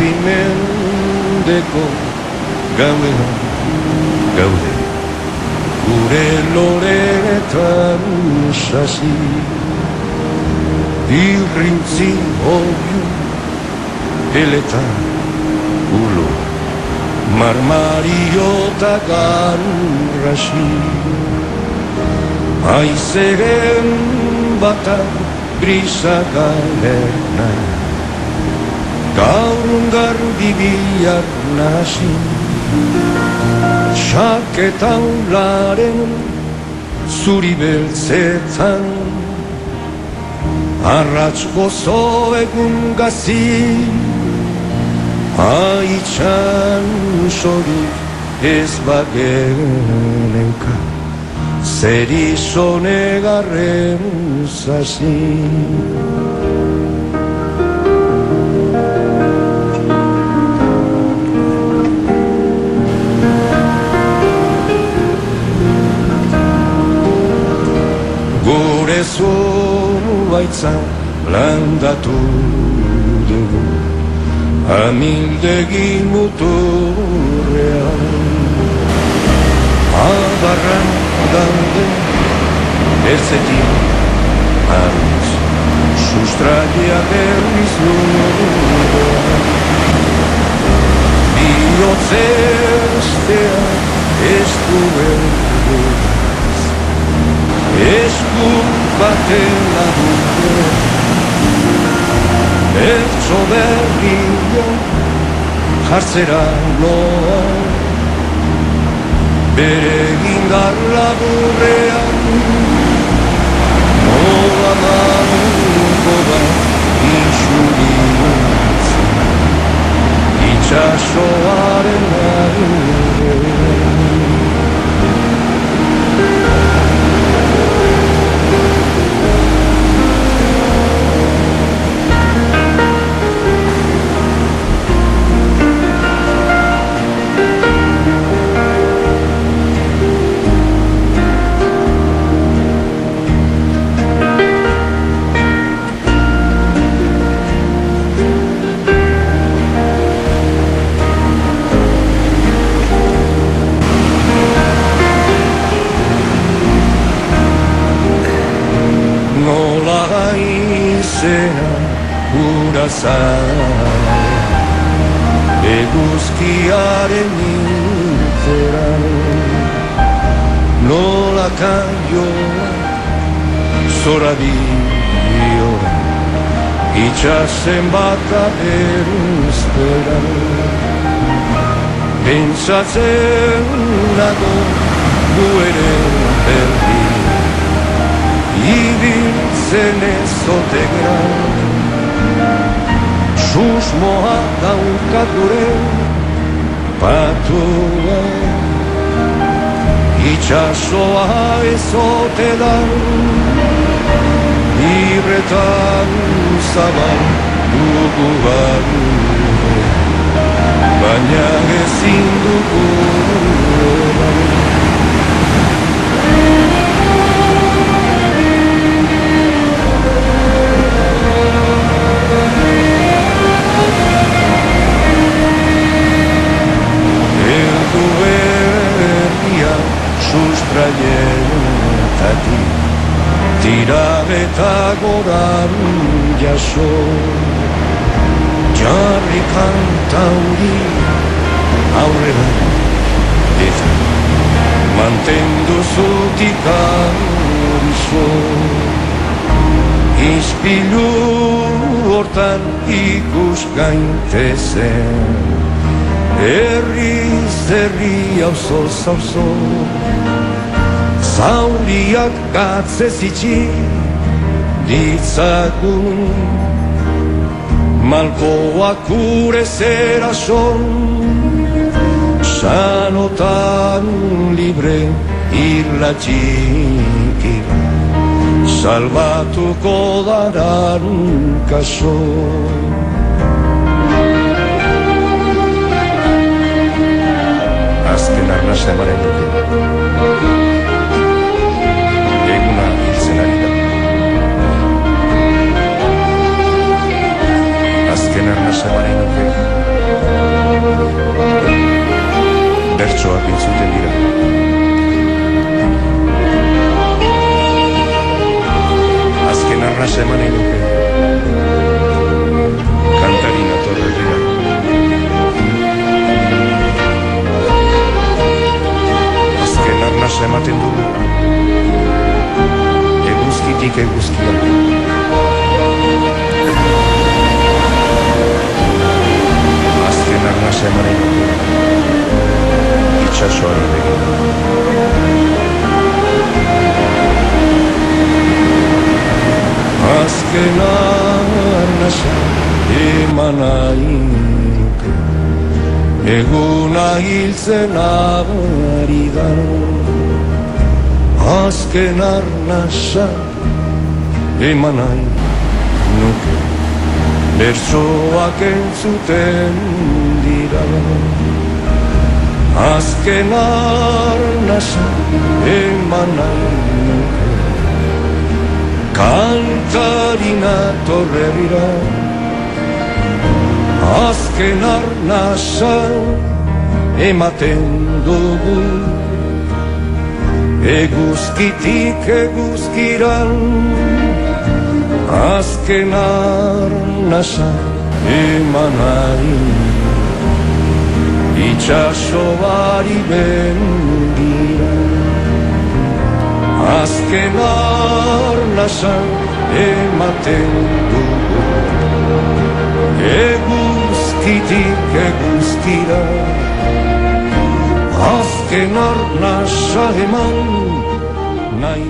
zazpi mendeko gauean gaude, gure loretan sasi, irrintzi oiu eletan ulo, marmario eta garrasi, aizeren bata brisa galerna, gaurun garbi bihar nasi, xaketan laren zuri beltzetan, arratz gozo egun gazi, haitxan sorik ez bagenenka, zer izonegarren zazi. Gure zuaitzan landatu dugu, amildegi muturrean, abarran daude ertzetik arruz, sustraia berriz lurean, bihotzestea ez duen duraz, esku baten lagunde, ertso berria jartzera loa, bere indar laburrean, nola dago da inxuritzen, itxasoaren aurrean. Eguzkiaren nintzeran, nola kaioa zora biora, itxasen bata beruzperan, pentsatzen nago gu ere berdi, ibiltzen ez ote gran, susmoa daukat gure patua, itxasoa ez ote da, libretan zabal dugu barue, baina ezin dugu sustraietatik tira eta goran jaso, jarri kantauri aurrera eta mantendu zutik arizo, ispilu hortan ikus gaintezen, herri auzoz auzo, zauriak gatzez itxi ditzagun, malkoak gure zera son, sanotan libre irla txikira, salbatuko daran kaso. Azken arnasa emaren duke, eguna hiltzen ari da. Azken arnasa emaren duke, Itxasoak entzuten dira. Azken arnasa eman nahi nuke, kantari nator herrira. Azken arnasa ematen dugu, eguzkitik eguzkira. Azken arnasa eman nahi nuke, itxasoari begira. Azken arnasa eman nahi nuke, eguna hiltzen ari da. Azken arnasa eman nahi nuke, bertsoak entzuten dira. Azken arnasa eman nahi nuke, kantari nator herrira. Azken arnasa ematen dugu, eguzkitik eguzkira. Azken arnasa eman nahi nuke, itxasoari begira. Azken arnasa ematen dugu, eguzkitik eguzkira. Azken arnasa eman nahi